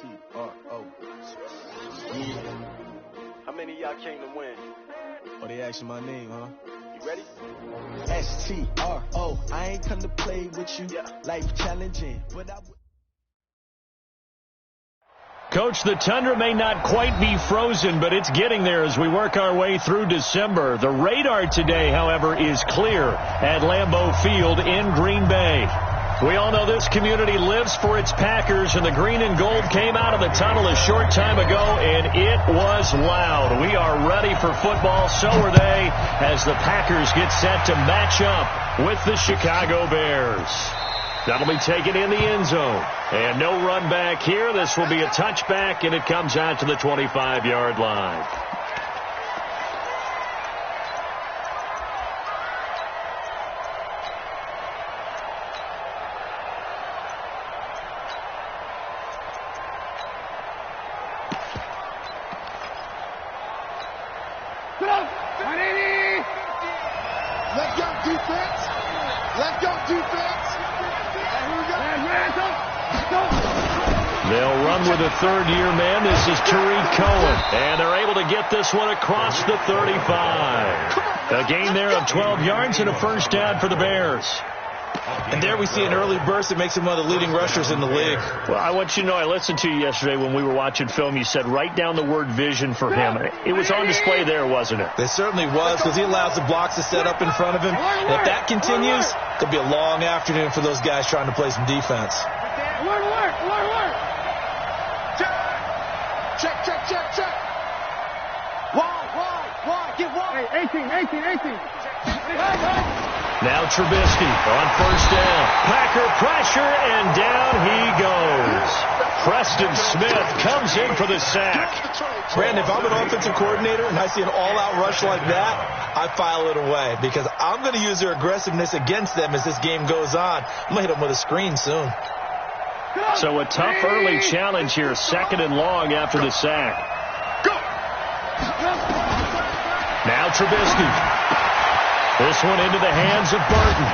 S-T-R-O. Yeah. How many of y'all came to win? Oh, they asking my name, huh? You ready? S-T-R-O. I ain't come to play with you. Yeah. Life challenging, but I... Coach, the tundra may not quite be frozen, but it's getting there as we work our way through December. The radar today, however, is clear at Lambeau Field in Green Bay. We all know this community lives for its Packers, and the green and gold came out of the tunnel a short time ago, and it was loud. We are ready for football, so are they, as the Packers get set to match up with the Chicago Bears. That'll be taken in the end zone. And no run back here. This will be a touchback, and it comes out to the 25-yard line. Let's go, defense. Let's go, defense. They'll run with a third-year man. This is Tariq Cohen. And they're able to get this one across the 35. A gain there of 12 yards and a first down for the Bears. And there we see an early burst that makes him one of the leading rushers in the league. Well, I want you to know, I listened to you yesterday when we were watching film. You said write down the word vision for him. It was on display there, wasn't it? It certainly was, because he allows the blocks to set up in front of him. And if that continues, it'll be a long afternoon for those guys trying to play some defense. Check. Wide. Get wide. Hey, 18. Now Trubisky on first down. Packer pressure, and down he goes. Preston Smith comes in for the sack. Brandon, if I'm an offensive coordinator and I see an all-out rush like that, I file it away, because I'm going to use their aggressiveness against them as this game goes on. I'm going to hit them with a screen soon. So a tough early challenge here, second and long after the sack. Now Trubisky. This one into the hands of Burton.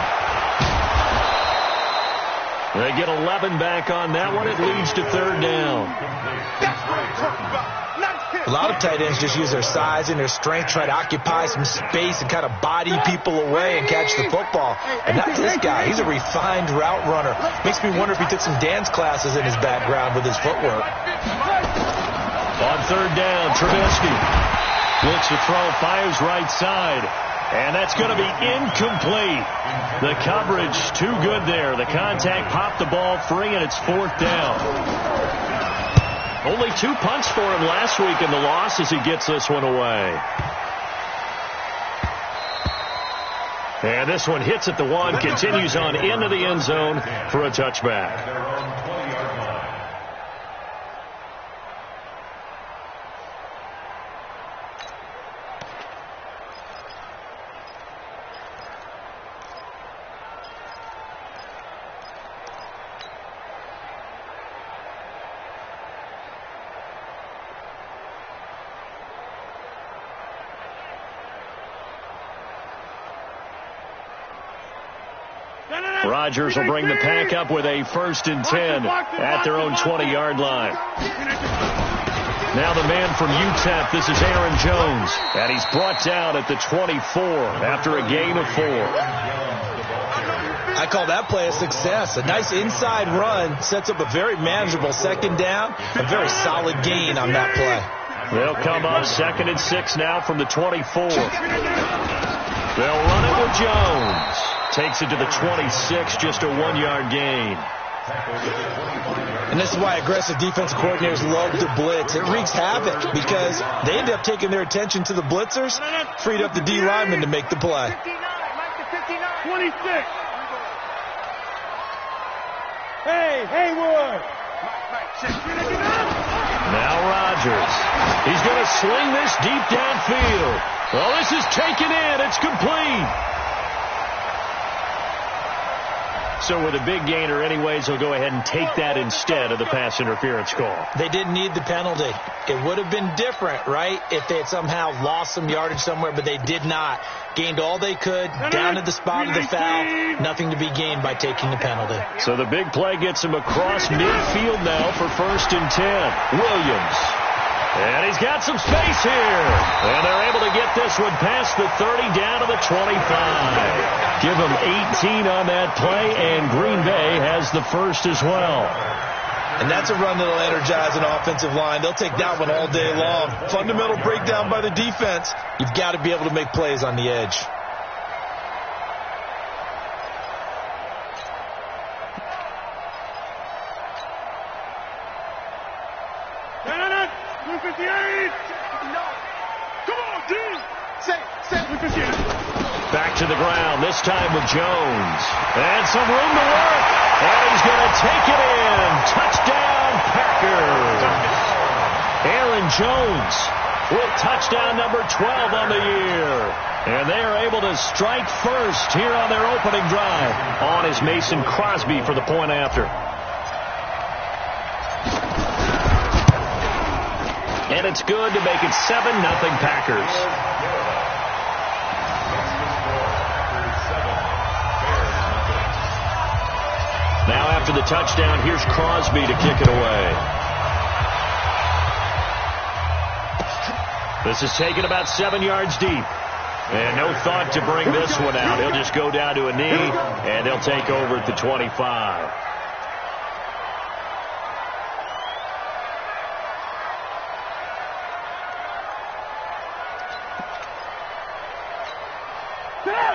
They get 11 back on that one. It leads to third down. A lot of tight ends just use their size and their strength, try to occupy some space and kind of body people away and catch the football. And not this guy. He's a refined route runner. Makes me wonder if he took some dance classes in his background with his footwork. On third down, Trubisky looks to throw, fires right side. And that's going to be incomplete. The coverage too good there. The contact popped the ball free, and it's fourth down. Only 2 punts for him last week in the loss as he gets this one away. And this one hits at the 1, continues on into the end zone for a touchback. Rodgers will bring the pack up with a 1st and 10 at their own 20-yard line. Now the man from UTEP, this is Aaron Jones, and he's brought down at the 24 after a gain of 4. I call that play a success. A nice inside run sets up a very manageable second down, a very solid gain on that play. They'll come up 2nd and 6 now from the 24. They'll run it with Jones. Takes it to the 26, just a 1-yard gain. And this is why aggressive defensive coordinators love to blitz. It wreaks havoc because they end up taking their attention to the blitzers, freed up the D lineman to make the play. 26. Hey, Haywood. Now Rodgers. He's going to sling this deep downfield. Well, this is taken in. It's complete. So with a big gainer anyways, he'll go ahead and take that instead of the pass interference call. They didn't need the penalty. It would have been different, right, if they had somehow lost some yardage somewhere, but they did not. Gained all they could, down at the spot of the foul. Nothing to be gained by taking the penalty. So the big play gets him across midfield now for 1st and 10. Williams. And he's got some space here. And they're able to get this one past the 30 down to the 25. Give him 18 on that play, and Green Bay has the first as well. And that's a run that'll energize an offensive line. They'll take that one all day long. Fundamental breakdown by the defense. You've got to be able to make plays on the edge. Back to the ground, this time with Jones. And some room to work. And he's going to take it in. Touchdown, Packers. Aaron Jones with touchdown number 12 on the year. And they are able to strike first here on their opening drive. On is Mason Crosby for the point after. And it's good to make it 7-0 Packers. Now after the touchdown, here's Crosby to kick it away. This is taken about 7 yards deep. And no thought to bring this one out. He'll just go down to a knee, and they'll take over at the 25.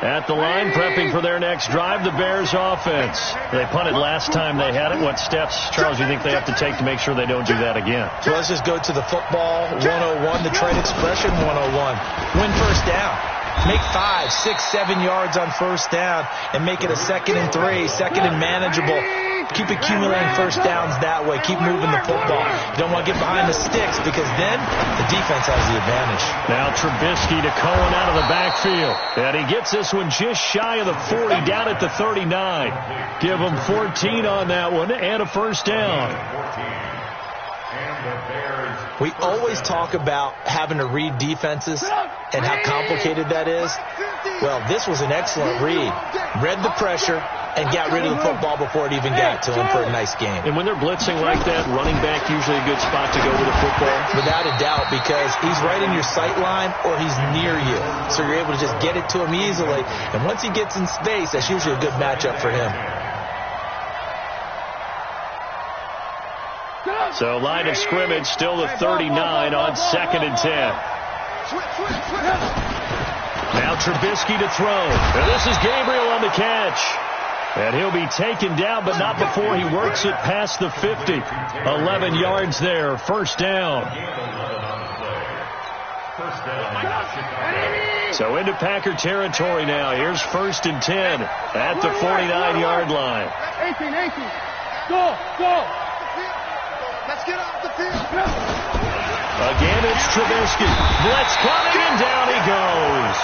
At the line, prepping for their next drive, the Bears offense. They punted last time they had it. What steps, Charles, do you think they have to take to make sure they don't do that again? So let's just go to the football 101, the trade expression 101. Win first down. Make 5, 6, 7 yards on first down and make it a 2nd and 3, 2nd and manageable. Keep accumulating first downs that way. Keep moving the football. You don't want to get behind the sticks because then the defense has the advantage. Now Trubisky to Cohen out of the backfield. And he gets this one just shy of the 40, down at the 39. Give him 14 on that one and a first down. We always talk about having to read defenses and how complicated that is. Well, this was an excellent read. Read the pressure and got rid of the football before it even got to him for a nice game. And when they're blitzing like that, running back usually a good spot to go with the football? Without a doubt, because he's right in your sight line or he's near you. So you're able to just get it to him easily. And once he gets in space, that's usually a good matchup for him. So line of scrimmage still the 39 on 2nd and 10. Now Trubisky to throw. And this is Gabriel on the catch. And he'll be taken down, but not before he works it past the 50. 11 yards there, first down. So into Packer territory now. Here's 1st and 10 at the 49-yard line. 18. Go. Let's get off the field. Again, it's Trubisky. Blitz coming, and down he goes.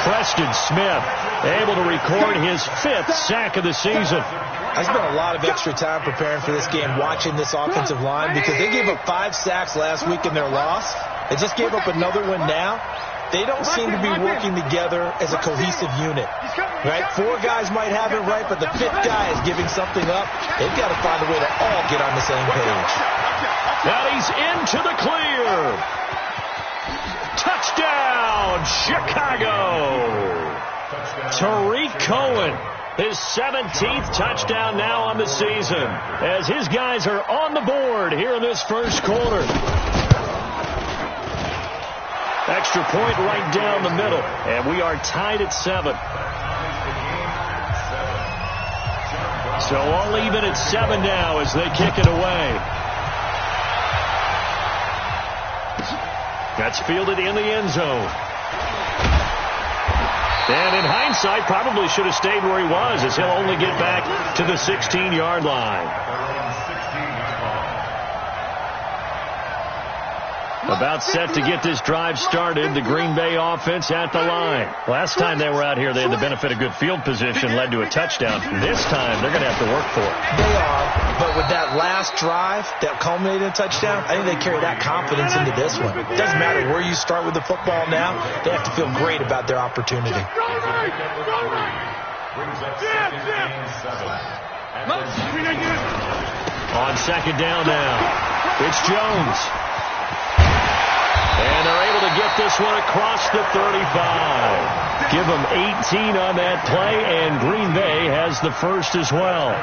Preston Smith able to record his 5th sack of the season. I spent a lot of extra time preparing for this game, watching this offensive line, because they gave up 5 sacks last week in their loss. They just gave up another one now. They don't seem to be working together as a cohesive unit, right? 4 guys might have it right, but the 5th guy is giving something up. They've got to find a way to all get on the same page. Now he's into the clear. Touchdown, Chicago. Tariq Cohen, his 17th touchdown now on the season, as his guys are on the board here in this first quarter. Extra point right down the middle, and we are tied at 7. So all even at 7 now as they kick it away. That's fielded in the end zone. And in hindsight, probably should have stayed where he was, as he'll only get back to the 16-yard line. About set to get this drive started. The Green Bay offense at the line. Last time they were out here, they had the benefit of good field position, led to a touchdown. This time, they're going to have to work for it. They are, but with that last drive that culminated in a touchdown, I think they carry that confidence into this one. It doesn't matter where you start with the football now. They have to feel great about their opportunity. On second down now, it's Jones. And they're able to get this one across the 35. Give them 18 on that play, and Green Bay has the first as well.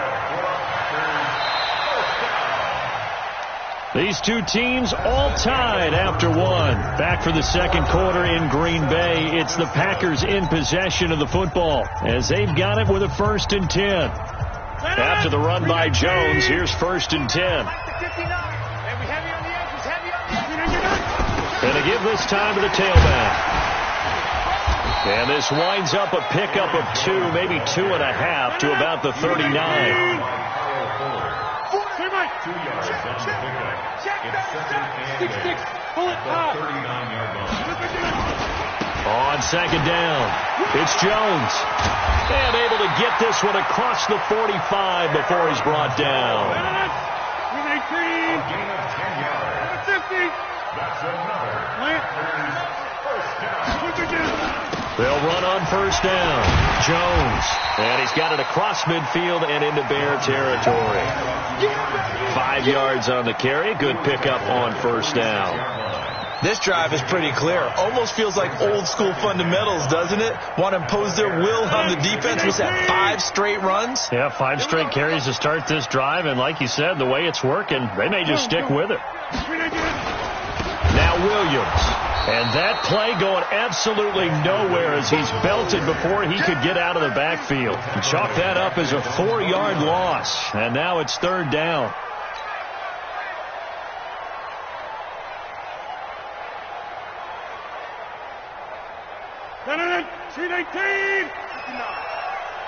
These two teams all tied after one. Back for the second quarter in Green Bay. It's the Packers in possession of the football as they've got it with a 1st and 10. After the run by Jones, here's 1st and 10. Going to give this time to the tailback. And this winds up a pickup of 2, maybe 2.5 to about the 39. On second down, it's Jones. And able to get this one across the 45 before he's brought down. They'll run on 1st down. Jones. And he's got it across midfield and into Bear territory. 5 yards on the carry. Good pickup on 1st down. This drive is pretty clear. Almost feels like old school fundamentals, doesn't it? Want to impose their will on the defense. Was that 5 straight runs? Yeah, 5 straight carries to start this drive. And like you said, the way it's working, they may just stick with it. Now Williams. And that play going absolutely nowhere as he's belted before he could get out of the backfield. Chalk that up as a 4-yard loss. And now it's 3rd down.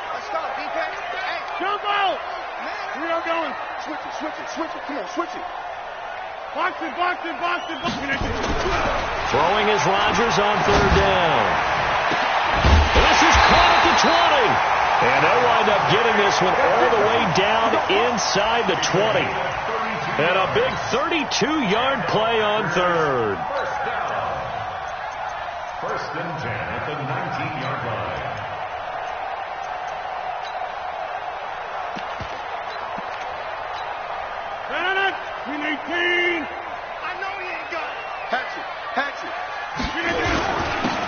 Let's go, defense. Hey, jump out. We are going. Switch it. Come on, switch it. Box it. Throwing is Rodgers on 3rd down. This is caught at the 20. And they'll wind up getting this one all the way down inside the 20. And a big 32-yard play on 3rd. 1st and 10 at the 19-yard line. Win 18. I know he ain't got it. Hatch it.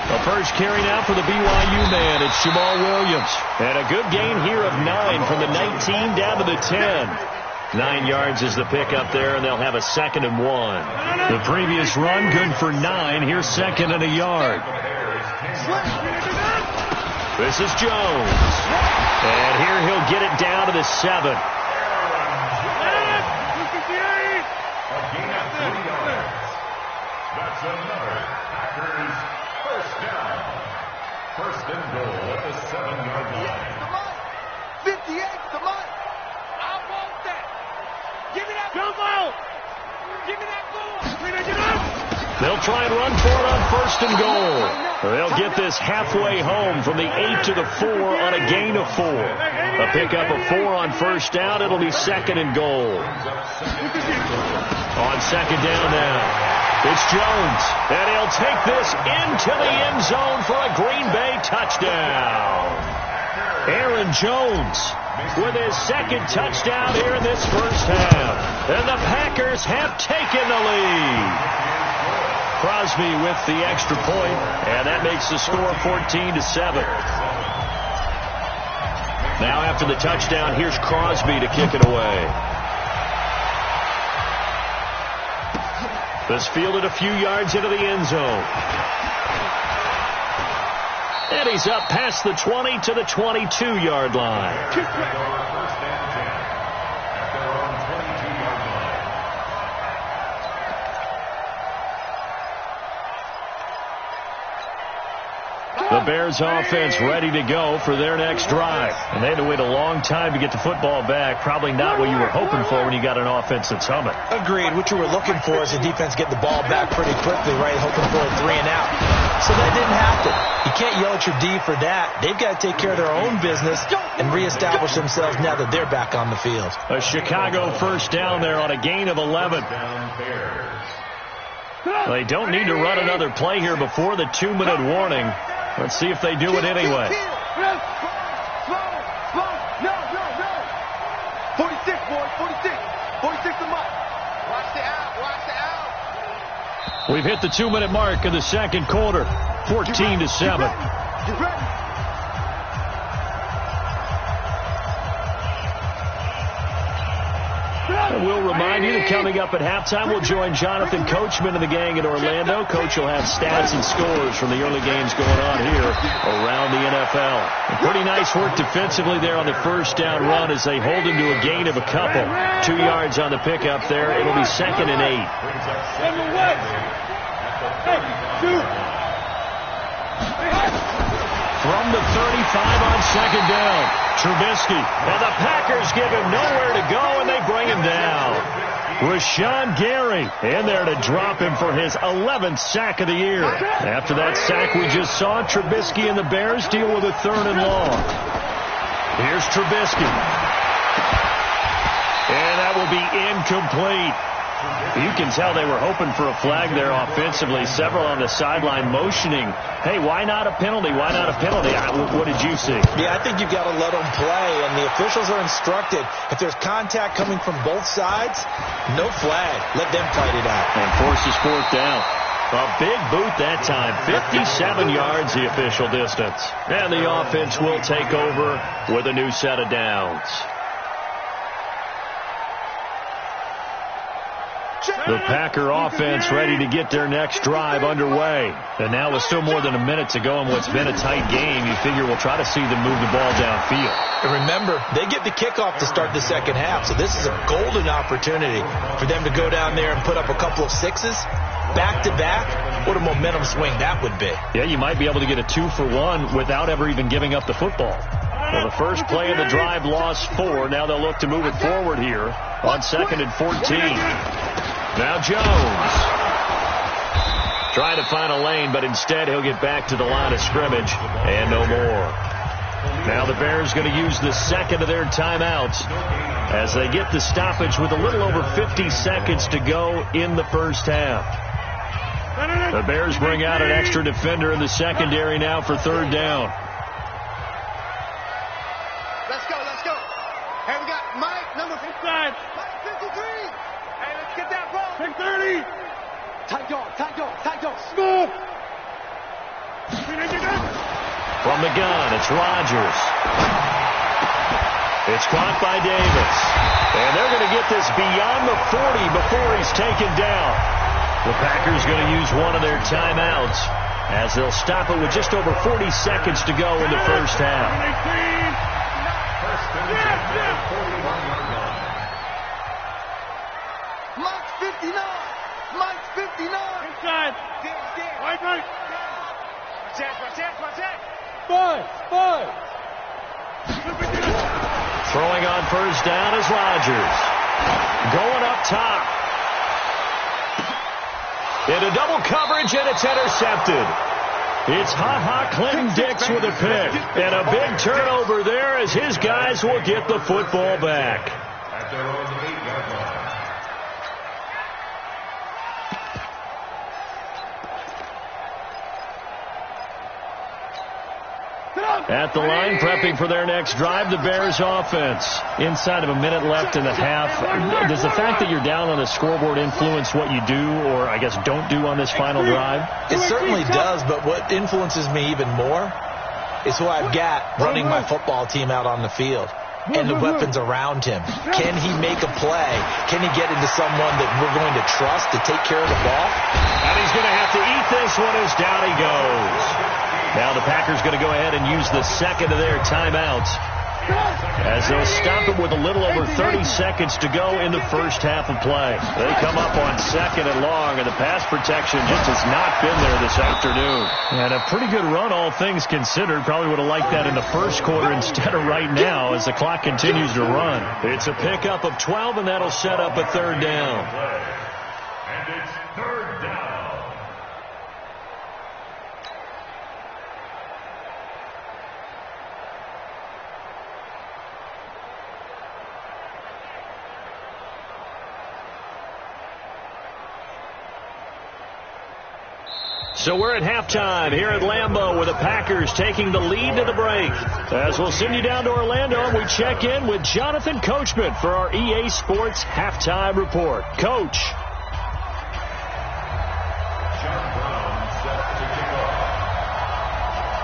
The first carry now for the BYU man. It's Jamal Williams. And a good gain here of 9 from the 19 down to the 10. 9 yards is the pickup there, and they'll have a 2nd and 1. The previous run, good for 9. Here's 2nd and a yard. This is Jones. And here he'll get it down to the 7. A gain of 3 yards. That's another Packers 1st down. 1st and goal at the 7-yard line. 58, come on. I want that. Give me that. Jump out. Give me that ball. They'll try and run for it on 1st and goal. They'll get this halfway home from the 8 to the 4 on a gain of 4. A pickup of 4 on 1st down. It'll be 2nd and goal. On 2nd down now, it's Jones. And he'll take this into the end zone for a Green Bay touchdown. Aaron Jones with his 2nd touchdown here in this 1st half. And the Packers have taken the lead. Crosby with the extra point, and that makes the score 14-7. Now after the touchdown, here's Crosby to kick it away. This fielded a few yards into the end zone. And he's up past the 20 to the 22-yard line. The the Bears offense ready to go for their next drive. And they had to wait a long time to get the football back. Probably not what you were hoping for when you got an offense that's humming. Agreed. What you were looking for is the defense get the ball back pretty quickly, right? Hoping for a 3 and out. So that didn't happen. You can't yell at your D for that. They've got to take care of their own business and reestablish themselves now that they're back on the field. A Chicago first down there on a gain of 11. They don't need to run another play here before the 2-minute warning. Let's see if they do it anyway. 46, boys, 46. 46 a month. Watch the out. We've hit the 2-minute mark of the second quarter. 14-7. Get ready. And we'll remind you that coming up at halftime, we'll join Jonathan Coachman and the gang in Orlando. Coach will have stats and scores from the early games going on here around the NFL. And pretty nice work defensively there on the first down run as they hold him to a gain of a couple. 2 yards on the pickup there. It'll be 2nd and 8. From the 35 on 2nd down, Trubisky. And the Packers give him nowhere to go, and they bring him down. Rashawn Gary in there to drop him for his 11th sack of the year. After that sack we just saw, Trubisky and the Bears deal with a 3rd and long. Here's Trubisky. And that will be incomplete. You can tell they were hoping for a flag there offensively. Several on the sideline motioning, hey, why not a penalty? Why not a penalty? What did you see? Yeah, I think you've got to let them play, and the officials are instructed. If there's contact coming from both sides, no flag. Let them fight it out. And forces 4th down. A big boot that time. 57 yards the official distance. And the offense will take over with a new set of downs. The Packer offense ready to get their next drive underway. And now with still more than a minute to go in what's been a tight game, you figure we'll try to see them move the ball downfield. And remember, they get the kickoff to start the second half, so this is a golden opportunity for them to go down there and put up a couple of sixes back-to-back. What a momentum swing that would be. Yeah, you might be able to get a 2-for-1 without ever even giving up the football. Well, the first play of the drive lost 4. Now they'll look to move it forward here on 2nd and 14. Now Jones. Trying to find a lane, but instead he'll get back to the line of scrimmage and no more. Now the Bears going to use the second of their timeouts as they get the stoppage with a little over 50 seconds to go in the first half. The Bears bring out an extra defender in the secondary now for 3rd down. Let's go. Hey, we got Mike, number 55. Mike 53. Hey, let's get that ball. Pick 30. Tight dog. Smooth. From the gun, it's Rodgers. It's caught by Davis. And they're going to get this beyond the 40 before he's taken down. The Packers going to use one of their timeouts as they'll stop it with just over 40 seconds to go in the first half. Mike's 59. Mike's 59. Inside. Right. Watch it. Five. Throwing on first down is Rodgers. Going up top. Into double coverage, and it's intercepted. It's Clinton Dix with a pick. And a big turnover there as his guys will get the football back. At their own 8-yard line. At the line, prepping for their next drive, the Bears offense. Inside of a minute left in the half. Does the fact that you're down on the scoreboard influence what you do, or I guess don't do on this final drive? It certainly does, but what influences me even more is who I've got running my football team out on the field and the weapons around him. Can he make a play? Can he get into someone that we're going to trust to take care of the ball? And he's going to have to eat this one as down he goes. Now the Packers going to go ahead and use the second of their timeouts as they'll stop it with a little over 30 seconds to go in the first half of play. They come up on 2nd and long, and the pass protection just has not been there this afternoon. And a pretty good run, all things considered. Probably would have liked that in the first quarter instead of right now as the clock continues to run. It's a pickup of 12, and that'll set up a 3rd down. And it's 3rd down. So we're at halftime here at Lambeau with the Packers taking the lead to the break. As we'll send you down to Orlando, and we check in with Jonathan Coachman for our EA Sports Halftime Report. Coach.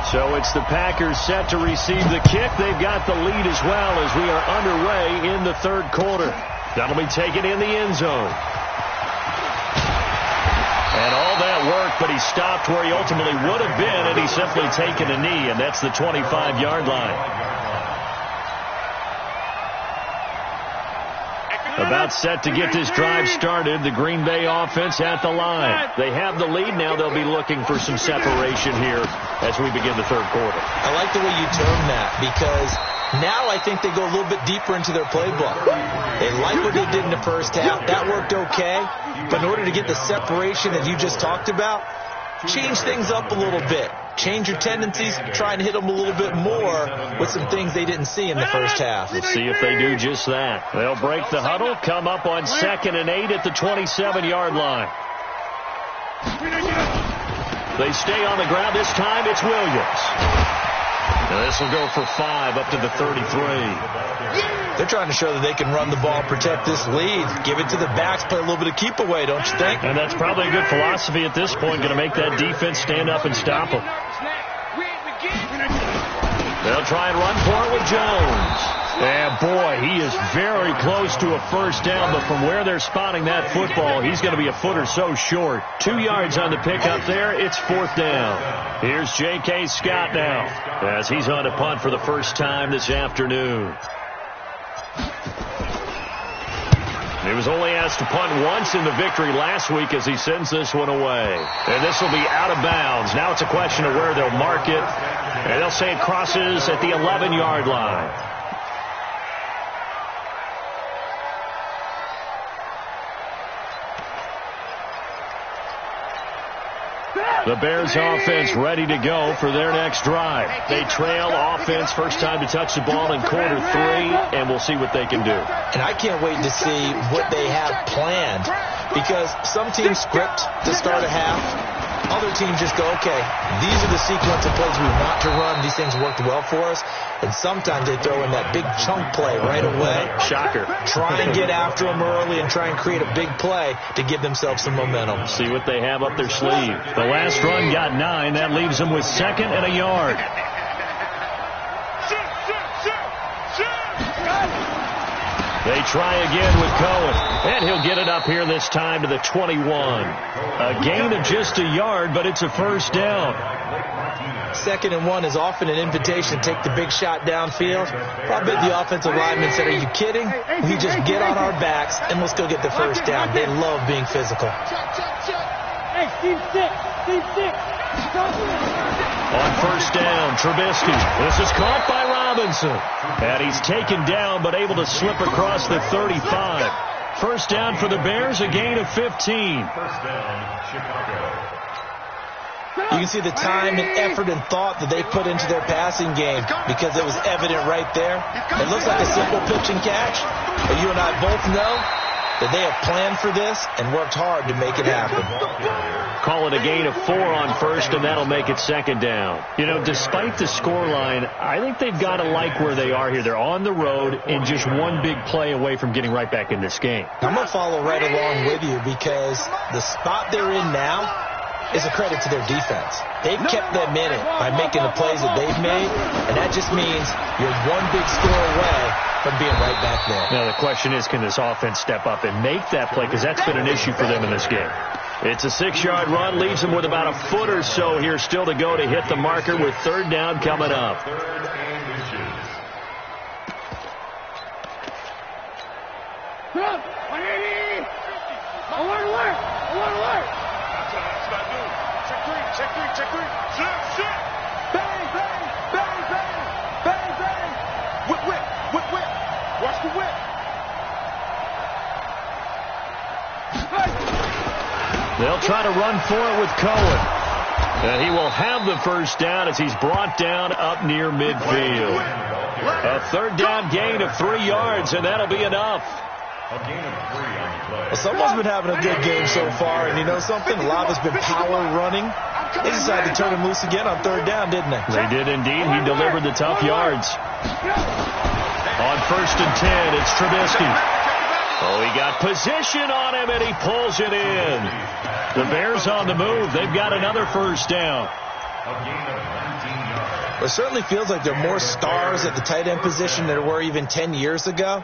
So it's the Packers set to receive the kick. They've got the lead as well as we are underway in the 3rd quarter. That'll be taken in the end zone. And all that work, but he stopped where he ultimately would have been, and he's simply taken a knee, and that's the 25-yard line. About set to get this drive started, the Green Bay offense at the line. They have the lead now. They'll be looking for some separation here as we begin the 3rd quarter. I like the way you term that, because now I think they go a little bit deeper into their playbook. They like what they did in the first half. That worked okay. But in order to get the separation that you just talked about, change things up a little bit. Change your tendencies, try and hit them a little bit more with some things they didn't see in the first half. Let's see if they do just that. They'll break the huddle, come up on 2nd and 8 at the 27-yard line. They stay on the ground. This time it's Williams. Now this will go for 5 up to the 33. They're trying to show that they can run the ball, protect this lead, give it to the backs, play a little bit of keep away, don't you think? And that's probably a good philosophy at this point, going to make that defense stand up and stop them. They'll try and run for it with Jones. And boy, he is very close to a first down, but from where they're spotting that football, he's going to be a foot or so short. 2 yards on the pickup there. It's 4th down. Here's J.K. Scott now as he's on a punt for the first time this afternoon. He was only asked to punt once in the victory last week as he sends this one away. And this will be out of bounds. Now it's a question of where they'll mark it. And they'll say it crosses at the 11-yard line. The Bears offense ready to go for their next drive. They trail offense, first time to touch the ball in quarter 3, and we'll see what they can do. And I can't wait to see what they have planned, because some teams script to start a half. Other teams just go, okay, these are the sequence of plays we want to run. These things worked well for us. And sometimes they throw in that big chunk play right away. Shocker. Try and get after them early and try and create a big play to give themselves some momentum. See what they have up their sleeve. The last run got 9. That leaves them with 2nd and a yard. They try again with Cohen, and he'll get it up here this time to the 21. A gain of just a yard, but it's a first down. 2nd and 1 is often an invitation to take the big shot downfield. Probably the offensive lineman said, are you kidding? We just get on our backs, and let's go get the first down. They love being physical. Hey, team 6, team 6. On first down, Trubisky. This is caught by Robinson. And he's taken down, but able to slip across the 35. First down for the Bears, a gain of 15. First down, Chicago. You can see the time and effort and thought that they put into their passing game, because it was evident right there. It looks like a simple pitch and catch, but you and I both know that they have planned for this and worked hard to make it happen. Call it a gain of 4 on first, and that'll make it 2nd down. You know, despite the scoreline, I think they've got to like where they are here. They're on the road and just one big play away from getting right back in this game. I'm going to follow right along with you, because the spot they're in now is a credit to their defense. They've kept them in it by making the plays that they've made, and that just means you're one big score away from being right back there. Now, the question is, can this offense step up and make that play? Because that's been an issue for them in this game. It's a 6-yard run, leaves them with about a foot or so here still to go to hit the marker with 3rd down coming up. Check three, check three. Shit. Bang, bang, bang, bang, bang, bang. Whip, whip, whip, whip. Watch the whip. They'll try to run for it with Cohen. And he will have the first down as he's brought down up near midfield. A third down gain of 3 yards, and that'll be enough. A gain of 3 on the play. Well, someone's been having a good game so far, and you know something? A lot has been power running. They decided to turn him loose again on third down, didn't they? They did indeed. He delivered the tough yards. On 1st and 10, it's Trubisky. Oh, he got position on him, and he pulls it in. The Bears on the move. They've got another first down. A gain of 19 yards. It certainly feels like there are more stars at the tight end position than there were even 10 years ago.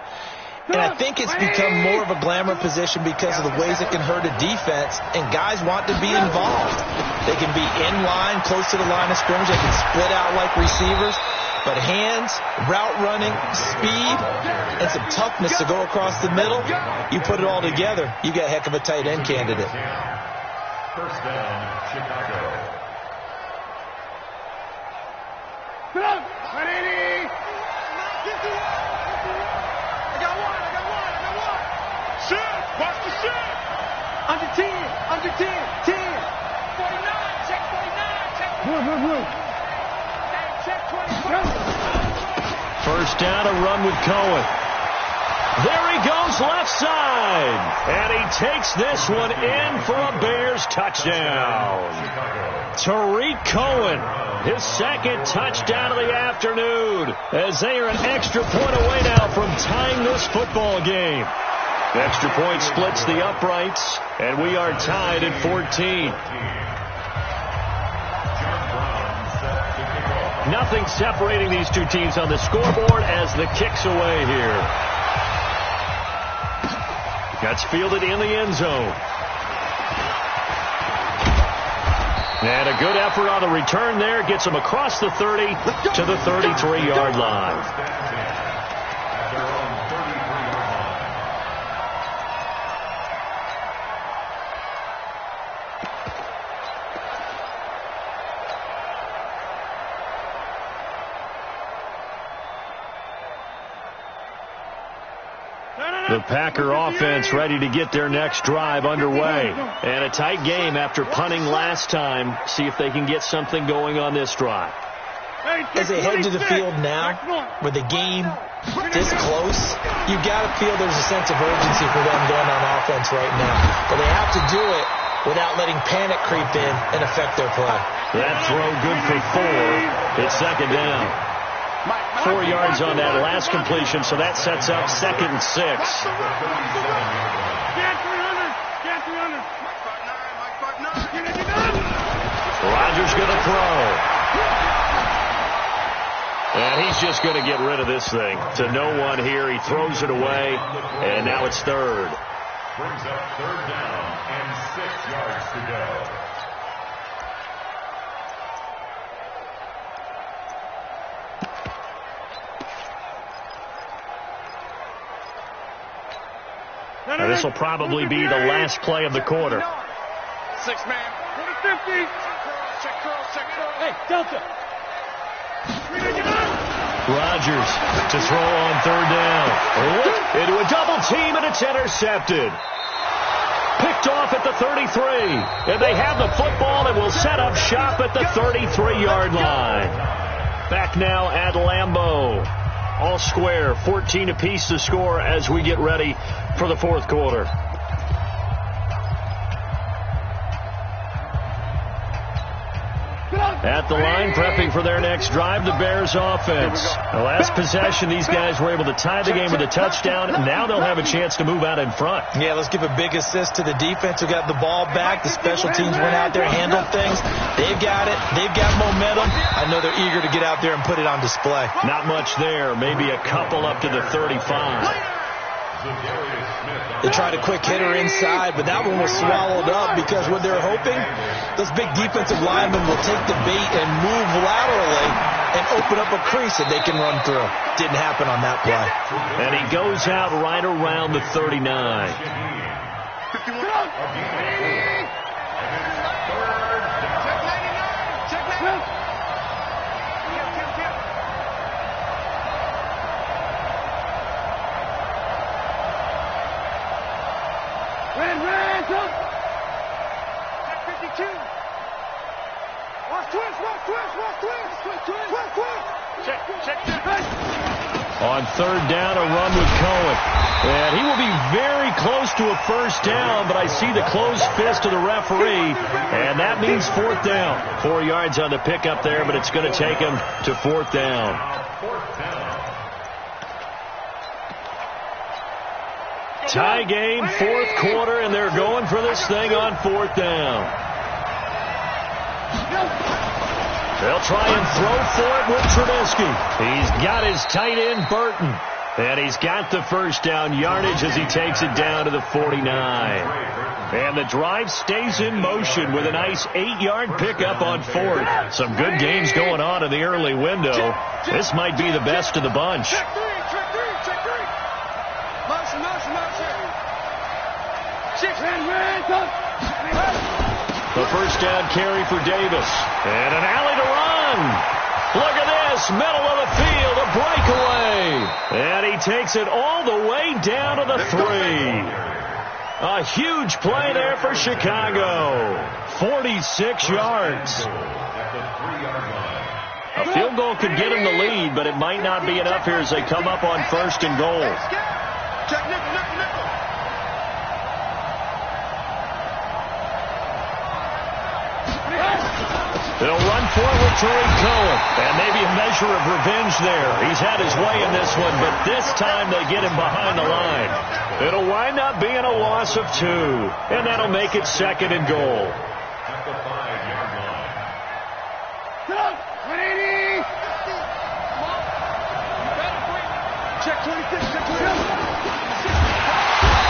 And I think it's become more of a glamour position because of the ways it can hurt a defense, and guys want to be involved. They can be in line, close to the line of scrimmage. They can split out like receivers. But hands, route running, speed, and some toughness to go across the middle, you put it all together, you got a heck of a tight end candidate. First down, Chicago. Ready? I got one. Shit, watch the shit. Under 10, 10. 49, check 49, check. First down, a run with Cohen. There he goes, left side. And he takes this one in for a Bears touchdown. Tariq Cohen, his second touchdown of the afternoon, as they are an extra point away now from tying this football game. Extra point splits the uprights, and we are tied at 14. Nothing separating these two teams on the scoreboard as the kick's away here. That's fielded in the end zone. And a good effort on the return there. Gets him across the 30 to the 33-yard line. The Packer offense ready to get their next drive underway. And a tight game after punting last time. See if they can get something going on this drive. As they head to the field now, with the game this close, you got to feel there's a sense of urgency for them going on offense right now. But they have to do it without letting panic creep in and affect their play. That throw good for 4. It's second down. 4 yards on that last completion, so that sets up 2nd and 6. Rodgers going to throw. And he's just going to get rid of this thing to no one here. He throws it away, and now it's 3rd. Brings up 3rd down and 6 yards to go. Now, this will probably be the last play of the quarter. 6-man. 50. Check curl. Hey, Delta. Rodgers to throw on 3rd down. Into a double team, and it's intercepted. Picked off at the 33. And they have the football and will set up shop at the 33-yard line. Back now at Lambeau. All square, 14 apiece to score as we get ready for the 4th quarter. At the line, prepping for their next drive, the Bears offense. The last possession, these guys were able to tie the game with a touchdown. Now they'll have a chance to move out in front. Yeah, let's give a big assist to the defense who got the ball back. The special teams went out there, handled things. They've got it. They've got momentum. I know they're eager to get out there and put it on display. Not much there. Maybe a couple up to the 35. They tried a quick hitter inside, but that one was swallowed up because what they're hoping, those big defensive linemen will take the bait and move laterally and open up a crease that they can run through. Didn't happen on that play. And he goes out right around the 39. On third down, a run with Cohen. And he will be very close to a first down, but I see the closed fist of the referee, and that means fourth down. 4 yards on the pickup there, but it's going to take him to fourth down. Tie game, fourth quarter, and they're going for this thing on fourth down. They'll try and throw for it with Trubisky. He's got his tight end, Burton. And he's got the first down yardage as he takes it down to the 49. And the drive stays in motion with a nice 8-yard pickup on fourth. Some good games going on in the early window. This might be the best of the bunch. Check three. Motion. The first down carry for Davis. And an alley to run. Look at this. Middle of the field. A breakaway. And he takes it all the way down to the 3. A huge play there for Chicago. 46 yards. A field goal could get him the lead, but it might not be enough here as they come up on first and goal. Check nickel. They'll run for it with Tariq Cohen. And maybe a measure of revenge there. He's had his way in this one, but this time they get him behind the line. It'll wind up being a loss of 2. And that'll make it second and goal. At the 5-yard line. 180. Check 26.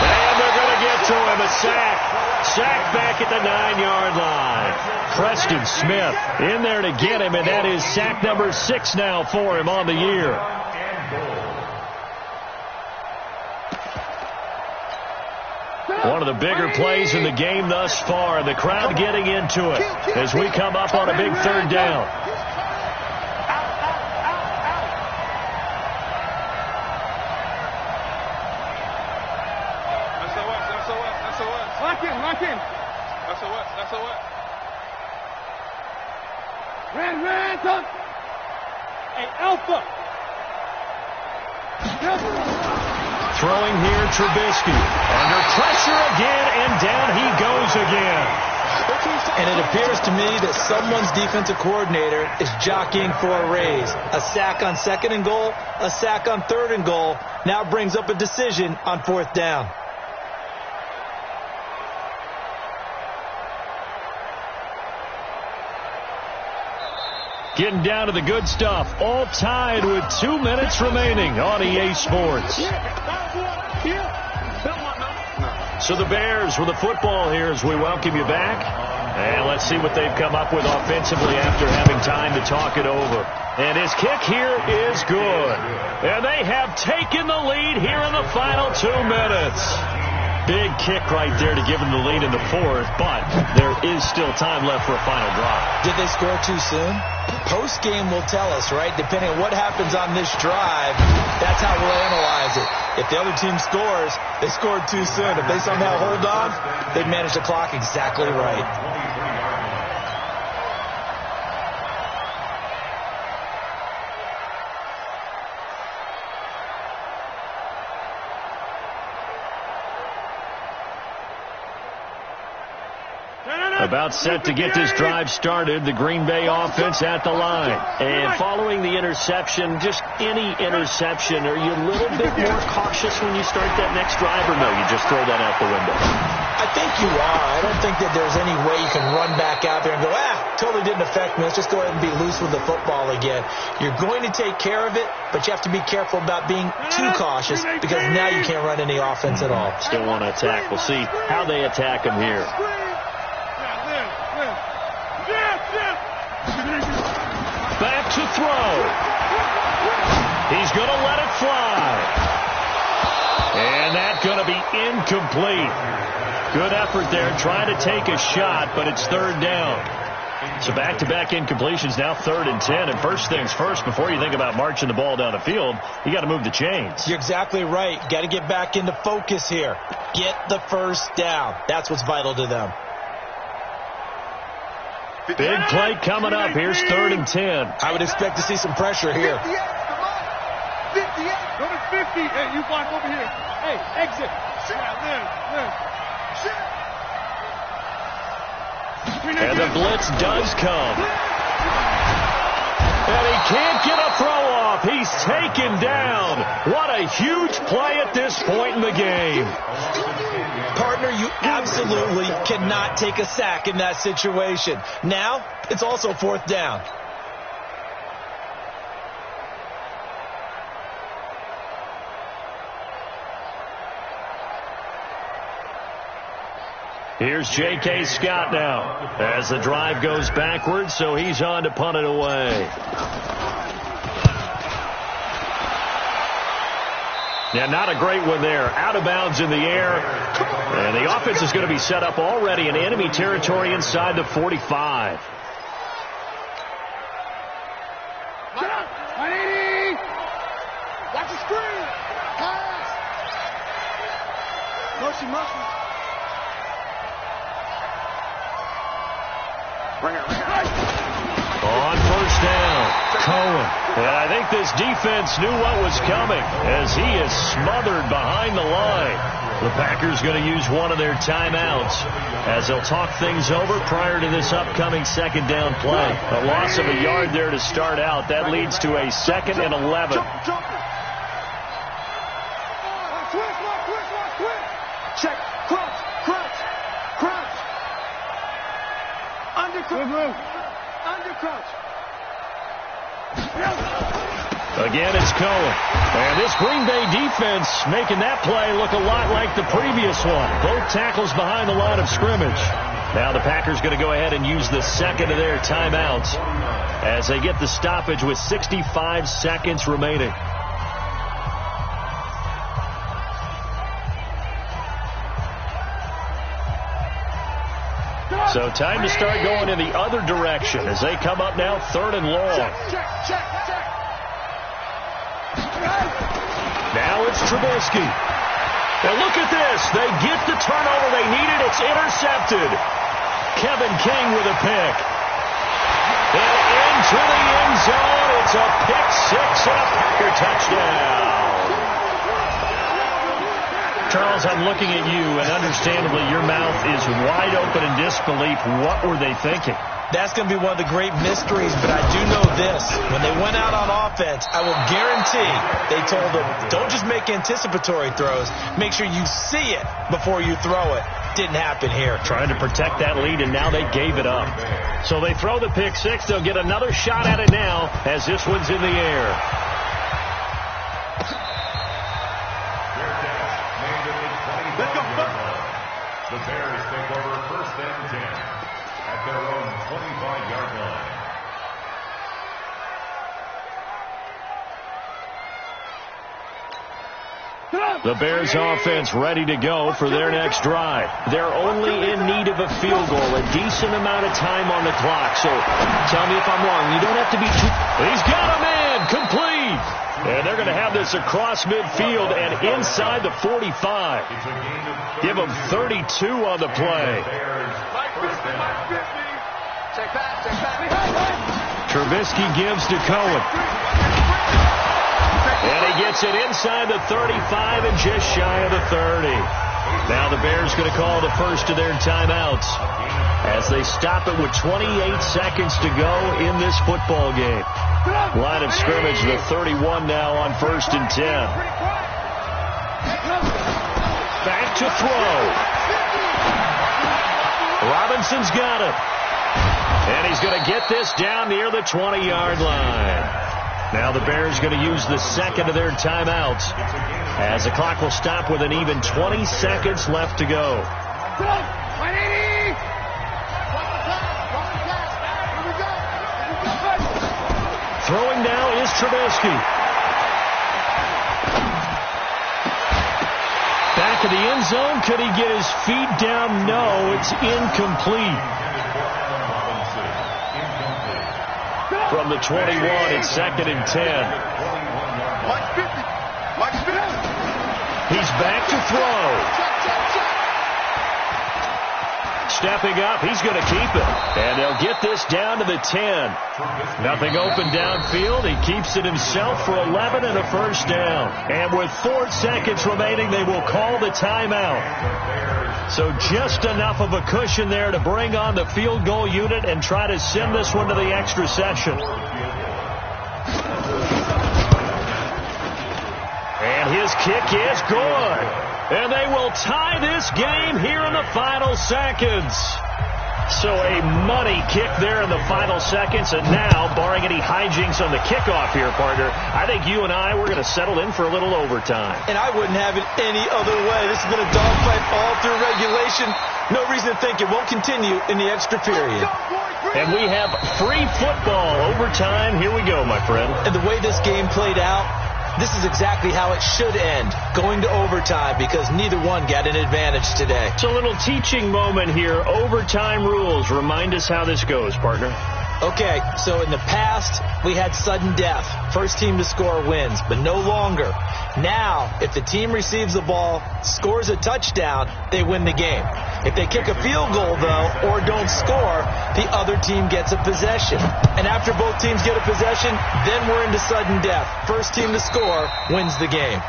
And they're going to get to him. A sack. Sack back at the 9-yard line. Preston Smith in there to get him, and that is sack number 6 now for him on the year. One of the bigger plays in the game thus far. The crowd getting into it as we come up on a big third down. Lock in. SOS. Ran, done. Hey, Alpha. Throwing here, Trubisky. Under pressure again, and down he goes again. And it appears to me that someone's defensive coordinator is jockeying for a raise. A sack on second and goal, a sack on third and goal. Now brings up a decision on fourth down. Getting down to the good stuff. All tied with 2 minutes remaining on EA Sports. So the Bears with the football here as we welcome you back. And let's see what they've come up with offensively after having time to talk it over. And his kick here is good. And they have taken the lead here in the final 2 minutes. Big kick right there to give them the lead in the fourth, but there is still time left for a final drive. Did they score too soon? Post-game will tell us, right? Depending on what happens on this drive, that's how we'll analyze it. If the other team scores, they scored too soon. If they somehow hold on, they've managed the clock exactly right. About set to get this drive started, the Green Bay offense at the line. And following the interception, just any interception, are you a little bit more cautious when you start that next drive, or no, you just throw that out the window? I think you are. I don't think that there's any way you can run back out there and go, totally didn't affect me. Let's just go ahead and be loose with the football again. You're going to take care of it, but you have to be careful about being too cautious because now you can't run any offense at all. Still want to attack. We'll see how they attack him here. Back to throw. He's going to let it fly. And that's going to be incomplete. Good effort there trying to take a shot, but it's third down. So back-to-back incompletions, now 3rd and 10. And first things first, before you think about marching the ball down the field, you got to move the chains. You're exactly right. Got to get back into focus here. Get the first down. That's what's vital to them. Big play coming up. Here's 3rd and 10. I would expect to see some pressure here. 58, come on. 58. Go to 50. Hey, you block over here. Hey, exit. And the blitz does come. And he can't get a throw off. He's taken down. What a huge play at this point in the game. Partner, you absolutely cannot take a sack in that situation. Now, it's also 4th down. Here's J.K. Scott now as the drive goes backwards, so he's on to punt it away. Yeah, not a great one there. Out of bounds in the air. And the offense is going to be set up already in enemy territory inside the 45. Watch the screen. Pass. Motion. On 1st down, Cohen. And I think this defense knew what was coming as he is smothered behind the line. The Packers going to use one of their timeouts as they'll talk things over prior to this upcoming 2nd down play. A loss of a yard there to start out. That leads to a 2nd and 11. Check. Crunch. Under crunch. Again, it's Cohen. And this Green Bay defense making that play look a lot like the previous one. Both tackles behind the line of scrimmage. Now the Packers going to go ahead and use the 2nd of their timeouts as they get the stoppage with 65 seconds remaining. So time to start going in the other direction as they come up now 3rd and long. Check. Now it's Trubisky. And look at this. They get the turnover they needed. It's intercepted. Kevin King with a pick. And into the end zone. It's a pick 6 and a Packer touchdown. Charles, I'm looking at you, and understandably your mouth is wide open in disbelief. What were they thinking? That's going to be one of the great mysteries, but I do know this. When they went out on offense, I will guarantee they told them, don't just make anticipatory throws. Make sure you see it before you throw it. Didn't happen here. Trying to protect that lead, and now they gave it up. So they throw the pick 6. They'll get another shot at it now as this one's in the air. The Bears take over 1st and 10 at their own 25-yard line. The Bears offense ready to go for their next drive. They're only in need of a field goal, a decent amount of time on the clock. So tell me if I'm wrong. You don't have to be too... He's got a man, complete. And they're going to have this across midfield and inside the 45. Give them 32 on the play. Trubisky gives to Cohen. And he gets it inside the 35 and just shy of the 30. Now the Bears going to call the first of their timeouts as they stop it with 28 seconds to go in this football game. Line of scrimmage, the 31 now on 1st and 10. Back to throw. Robinson's got it. And he's going to get this down near the 20-yard line. Now the Bears going to use the 2nd of their timeouts as the clock will stop with an even 20 seconds left to go. Throwing now is Trubisky. Back of the end zone. Could he get his feet down? No, it's incomplete. From the 21, it's 2nd and 10. He's back to throw. stepping up. He's going to keep it. And they'll get this down to the 10. Nothing open downfield. He keeps it himself for 11 and a first down. And with 4 seconds remaining, they will call the timeout. So just enough of a cushion there to bring on the field goal unit and try to send this one to the extra session. And his kick is good. And they will tie this game here in the final seconds. So a money kick there in the final seconds. And now, barring any hijinks on the kickoff here, partner, I think you and I, we're going to settle in for a little overtime. And I wouldn't have it any other way. This has been a dogfight all through regulation. No reason to think it won't continue in the extra period. And we have free football overtime. Here we go, my friend. And the way this game played out, this is exactly how it should end, going to overtime, because neither one got an advantage today. It's a little teaching moment here. Overtime rules. Remind us how this goes, partner. Okay, so in the past, we had sudden death. First team to score wins, but no longer. Now, if the team receives the ball, scores a touchdown, they win the game. If they kick a field goal, though, or don't score, the other team gets a possession. And after both teams get a possession, then we're into sudden death. First team to score wins the game.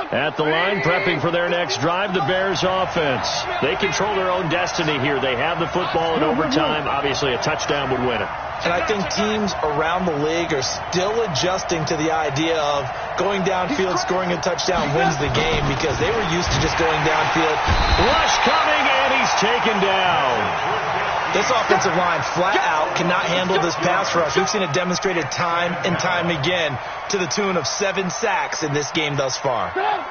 At the line, prepping for their next drive, the Bears offense. They control their own destiny here. They have the football in overtime. Obviously, a touchdown would win it. And I think teams around the league are still adjusting to the idea of going downfield, scoring a touchdown wins the game, because they were used to just going downfield. Rush coming, and he's taken down. This offensive line flat out cannot handle this pass rush. We've seen it demonstrated time and time again to the tune of 7 sacks in this game thus far.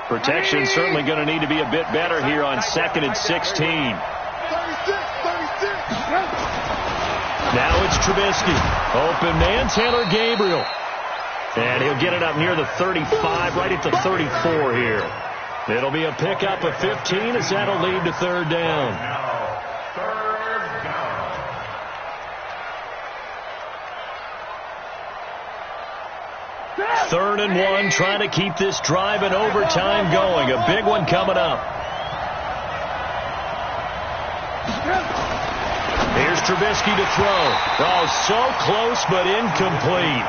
Protection certainly going to need to be a bit better here on 2nd and 16. Now it's Trubisky. Open man, Taylor Gabriel. And he'll get it up near the 35, right at the 34 here. It'll be a pickup of 15 as that'll lead to 3rd down. 3rd and 1, trying to keep this drive in overtime going. A big one coming up. Here's Trubisky to throw. Oh, so close but incomplete.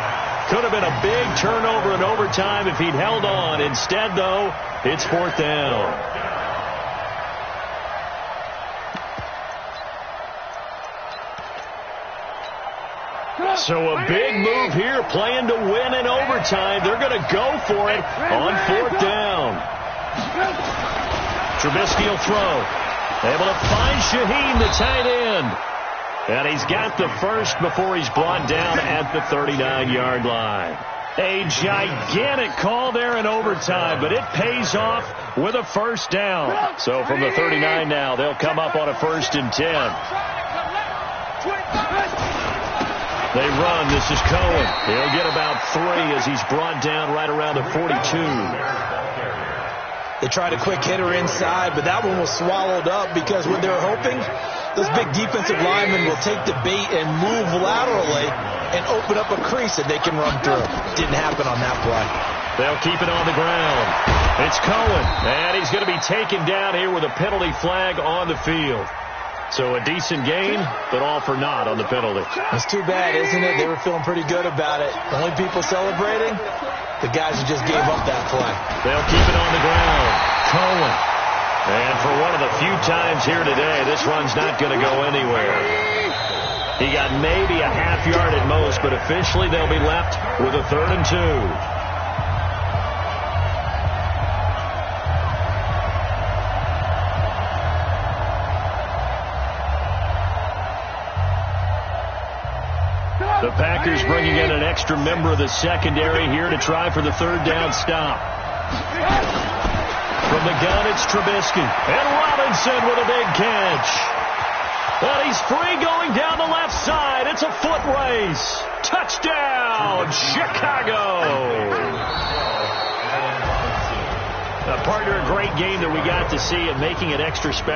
Could have been a big turnover in overtime if he'd held on. Instead, though, it's 4th down. So a big move here, playing to win in overtime. They're going to go for it on 4th down. Trubisky will throw. Able to find Shaheen, the tight end. And he's got the first before he's brought down at the 39-yard line. A gigantic call there in overtime, but it pays off with a 1st down. So from the 39 now, they'll come up on a 1st and 10. They run. This is Cohen. He'll get about 3 as he's brought down right around the 42. They tried a quick hitter inside, but that one was swallowed up because when they were hoping, those big defensive linemen will take the bait and move laterally and open up a crease that they can run through. Didn't happen on that play. They'll keep it on the ground. It's Cohen, and he's going to be taken down here with a penalty flag on the field. So a decent game, but all for naught on the penalty. It's too bad, isn't it? They were feeling pretty good about it. The only people celebrating, the guys who just gave up that play. They'll keep it on the ground. Cohen. And for one of the few times here today, this run's not going to go anywhere. He got maybe a half yard at most, but officially they'll be left with a 3rd and 2. The Packers bringing in an extra member of the secondary here to try for the 3rd down stop. From the gun, it's Trubisky. And Robinson with a big catch. But he's free going down the left side. It's a foot race. Touchdown, Chicago. A Partner, a great game that we got to see and making it extra special.